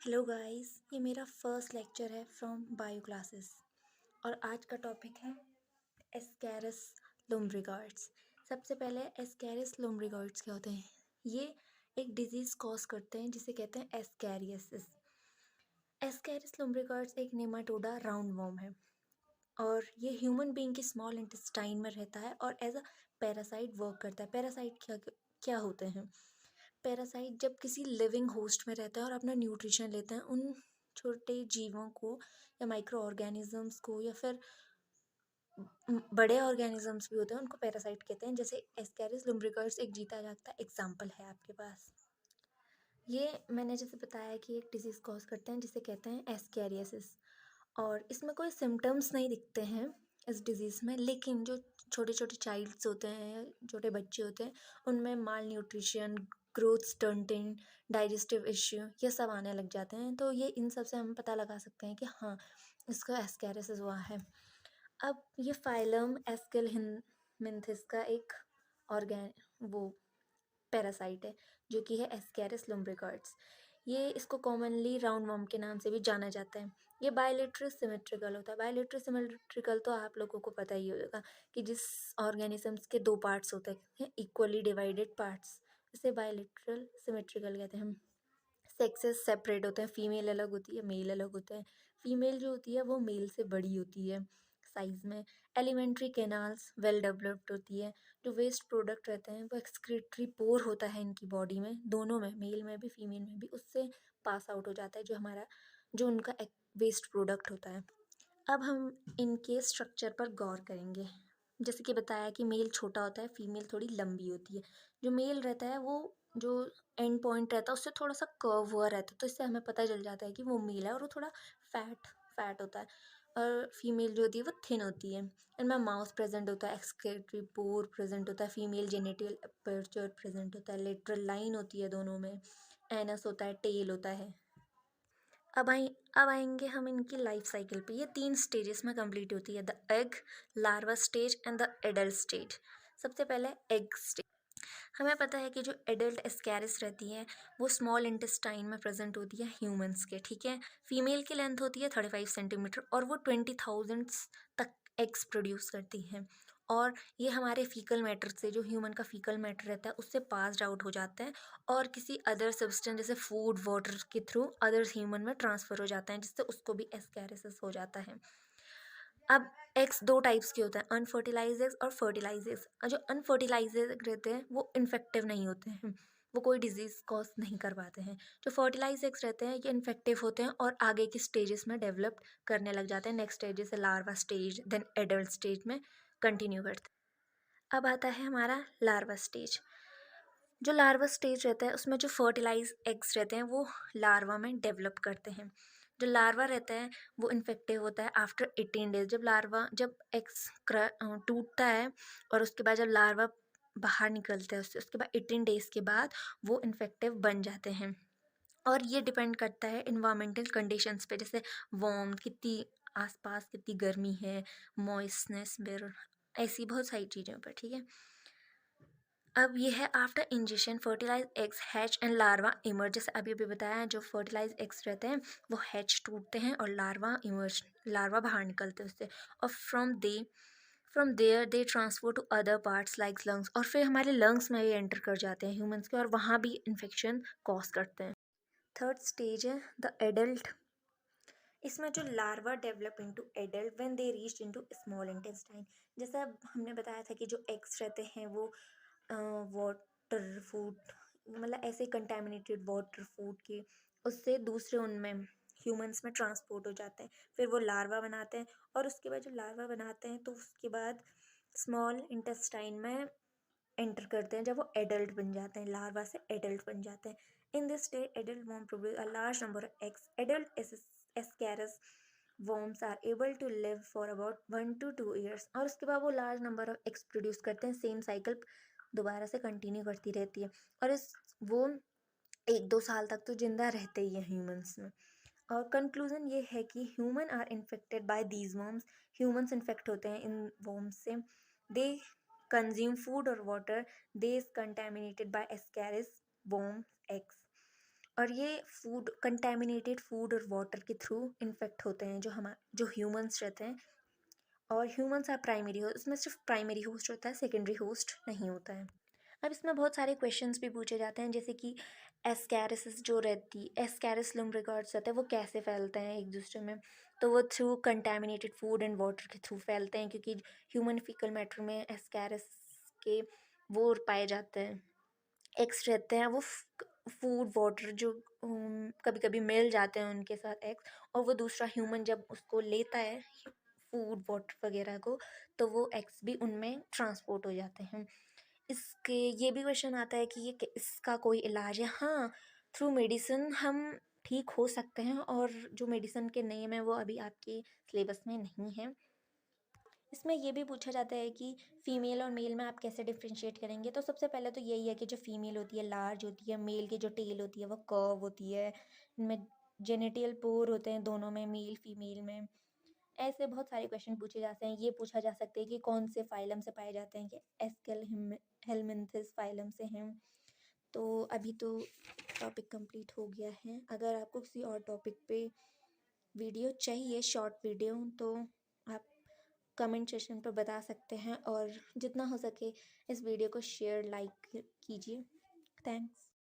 Hello guys, ये मेरा first lecture है फ्रॉम बायो क्लासेस और आज का टॉपिक है एस्केरिस लुम्ब्रिगॉइड्स। सबसे पहले एस्केरिस लुम्ब्रिगॉइड्स क्या होते हैं? ये एक डिजीज़ कॉज करते हैं जिसे कहते हैं एस्कैरियासिस। एस्केरिस लुम्ब्रिगॉइड्स एक नेमाटोडा राउंड वॉर्म है और ये ह्यूमन बीइंग के स्मॉल इंटेस्टाइन में रहता है और एज अ पैरासाइट वर्क करता है। पैरासाइट क्या क्या होते हैं? पैरासाइट जब किसी लिविंग होस्ट में रहते हैं और अपना न्यूट्रिशन लेते हैं, उन छोटे जीवों को या माइक्रो ऑर्गेनिजम्स को या फिर बड़े ऑर्गेनिजम्स भी होते हैं, उनको पैरासाइट कहते हैं। जैसे एस्कैरिस लुम्ब्रिगॉइड्स एक जीता जागता एग्जाम्पल है आपके पास। ये मैंने जैसे बताया कि एक डिजीज़ कॉज करते हैं जिसे कहते हैं एस्कैरियासिस और इसमें कोई सिम्टम्स नहीं दिखते हैं इस डिज़ीज़ में, लेकिन जो छोटे छोटे चाइल्ड्स होते हैं या छोटे बच्चे होते हैं उनमें malnutrition, growth stunting, digestive issue ये सब आने लग जाते हैं। तो ये इन सब से हम पता लगा सकते हैं कि हाँ, इसका एस्कैरियासिस हुआ है। अब ये फाइलम एस्केलमिंथिस का एक ऑर्गेन वो पैरासाइट है जो कि है एस्कैरिस लुम्ब्रिगॉइड्स। ये इसको कॉमनली राउंड वॉर्म के नाम से भी जाना जाता है। ये बायलेटरल सिमेट्रिकल होता है। बायलेटरल सिमेट्रिकल तो आप लोगों को पता ही होगा कि जिस ऑर्गेनिजम्स के दो पार्ट्स होते हैं, इक्वली डिवाइडेड पार्ट्स, इसे बायलेटरल सिमेट्रिकल कहते हैं। सेक्सेस सेपरेट होते हैं, फीमेल अलग होती है, मेल अलग होता है। फीमेल जो होती है वो मेल से बड़ी होती है साइज़ में। एलिमेंट्री कैनाल्स वेल डेवलप्ड होती है। जो वेस्ट प्रोडक्ट रहते हैं वो एक्सक्रीटरी पोर होता है इनकी बॉडी में, दोनों में, मेल में भी फीमेल में भी, उससे पास आउट हो जाता है जो उनका वेस्ट प्रोडक्ट होता है। अब हम इनके स्ट्रक्चर पर गौर करेंगे। जैसे कि बताया कि मेल छोटा होता है, फीमेल थोड़ी लंबी होती है। जो मेल रहता है वो जो एंड पॉइंट रहता है उससे थोड़ा सा कर्व हुआ रहता है, तो इससे हमें पता चल जाता है कि वो मेल है और वो थोड़ा फैट फैट होता है। और फीमेल जो होती है वो थिन होती है। इनमें माउथ प्रेजेंट होता है, एक्सक्रीटरी पोर प्रेजेंट होता है, फीमेल जेनिटल अपर्चर प्रेजेंट होता है, लेटरल लाइन होती है दोनों में, एनस होता है, टेल होता है। अब आएंगे हम इनकी लाइफ साइकिल पे। ये 3 स्टेजेस में कंप्लीट होती है, the egg, larva stage and the adult stage. सबसे पहले एग स्टेज। हमें पता है कि जो एडल्ट एस्कैरिस रहती है वो स्मॉल इंटेस्टाइन में प्रेजेंट होती है ह्यूमंस के, ठीक है। फीमेल की लेंथ होती है 35 सेंटीमीटर और वो 20,000 तक एग्स प्रोड्यूस करती है। और ये हमारे फीकल मैटर से, जो ह्यूमन का फीकल मैटर रहता है, उससे पास्ड आउट हो जाते हैं और किसी अदर सब्सटेंस जैसे फूड वाटर के थ्रू अदर ह्यूमन में ट्रांसफ़र हो जाते हैं, जिससे उसको भी एस्कैरिसिस हो जाता है। अब एग्स 2 टाइप्स के होते हैं, अनफर्टिलाइज्ड एग्स और फर्टिलाइज्ड एग्स। जो अनफर्टिलाइज्ड एग रहते हैं वो इन्फेक्टिव नहीं होते हैं, वो कोई डिजीज़ कॉज नहीं करवाते हैं। जो फर्टिलाइज्ड एग्स रहते हैं ये इन्फेक्टिव होते हैं और आगे की स्टेजेस में डेवलप करने लग जाते हैं। नेक्स्ट स्टेज जैसे larva stage, then adult stage में कंटिन्यू करते हैं। अब आता है हमारा लार्वा स्टेज। जो लार्वा स्टेज रहता है उसमें जो फर्टिलाइज एग्स रहते हैं वो लार्वा में डेवलप करते हैं। जो लार्वा रहता है वो इन्फेक्टिव होता है आफ्टर 18 डेज। जब एग्स टूटता है और उसके बाद जब लार्वा बाहर निकलते हैं उससे, उसके बाद 18 डेज के बाद वो इन्फेक्टिव बन जाते हैं। और ये डिपेंड करता है इन्वायरमेंटल कंडीशंस पे, जैसे वार्म कितनी, आसपास कितनी गर्मी है, मॉइस्टनेस, ऐसी बहुत सारी चीज़ों पर, ठीक है। अब ये है after injection fertilise eggs hatch and larva emerge. जैसे अभी अभी बताया, जो फर्टिलाइज एग्स रहते हैं वो हैच टूटते हैं और लार्वा बाहर निकलते हैं उससे। और from there they transfer to other parts like lungs, और फिर हमारे लंग्स में ये एंटर कर जाते हैं ह्यूमंस के और वहाँ भी इन्फेक्शन कॉज करते हैं। थर्ड स्टेज है द एडल्ट। इसमें जो larva develop into adult when they reach into small intestine. जैसा हमने बताया था कि जो एग्स रहते हैं वो वाटर फूड, मतलब ऐसे कंटेमिनेटेड वाटर फूड के उससे दूसरे उनमें ह्यूमंस में ट्रांसपोर्ट हो जाते हैं, फिर वो लार्वा बनाते हैं और उसके बाद जो लार्वा बनाते हैं तो उसके बाद स्मॉल इंटेस्टाइन में एंटर करते हैं जब वो एडल्ट बन जाते हैं, लार्वा से एडल्ट बन जाते हैं। In this stage adult worm produce a large number of eggs. Adult ascaris worms are able to live for about 1 to 2 years, और उसके बाद वो large number of eggs produce करते हैं। सेम साइकिल दोबारा से कंटिन्यू करती रहती है और वो 1-2 साल तक तो जिंदा रहते ही हैं ह्यूमंस में। और कंक्लूजन ये है कि human are infected by these worms. Humans infect होते हैं इन वर्म्स से। दे कंज्यूम फूड और water, they is contaminated by ascaris worm eggs. और ये फूड कंटेमिनेटेड फूड और वाटर के थ्रू इन्फेक्ट होते हैं जो ह्यूमंस रहते हैं। और ह्यूमंस आर प्राइमरी होस्ट, इसमें सिर्फ प्राइमरी होस्ट होता है, सेकेंडरी होस्ट नहीं होता है। अब इसमें बहुत सारे क्वेश्चंस भी पूछे जाते हैं, जैसे कि एस्कैरिसिस जो रहती एस्कैरिस लुम्ब्रिकॉर्ड्स रहते हैं वो कैसे फैलते हैं एक दूसरे में। तो वो through contaminated food and water के थ्रू फैलते हैं, क्योंकि ह्यूमन फीकल मैटर में एस्कैरिस के वो पाए जाते हैं, एग्स रहते हैं। वो फूड वाटर जो कभी कभी मिल जाते हैं उनके साथ एग्स, और वो दूसरा ह्यूमन जब उसको लेता है फूड वाटर वगैरह को, तो वो एग्स भी उनमें ट्रांसपोर्ट हो जाते हैं। इसके ये भी क्वेश्चन आता है कि इसका कोई इलाज है। हाँ, थ्रू मेडिसिन हम ठीक हो सकते हैं, और जो मेडिसिन के नेम है वो अभी आपके सिलेबस में नहीं है। इसमें ये भी पूछा जाता है कि फ़ीमेल और मेल में आप कैसे डिफ्रेंशिएट करेंगे। तो सबसे पहले तो यही है कि जो फ़ीमेल होती है लार्ज होती है, मेल की जो टेल होती है वो कर्व होती है, इनमें जेनिटल पोर होते हैं दोनों में, मेल फीमेल में। ऐसे बहुत सारे क्वेश्चन पूछे जाते हैं। ये पूछा जा सकता है कि कौन से फाइलम से पाए जाते हैं, कि एस्केल हेलमिंथिस फाइलम से हैं। तो अभी तो टॉपिक कंप्लीट हो गया है। अगर आपको किसी और टॉपिक पे वीडियो चाहिए, शॉर्ट वीडियो, तो आप कमेंट सेक्शन पर बता सकते हैं, और जितना हो सके इस वीडियो को शेयर लाइक कीजिए। थैंक्स।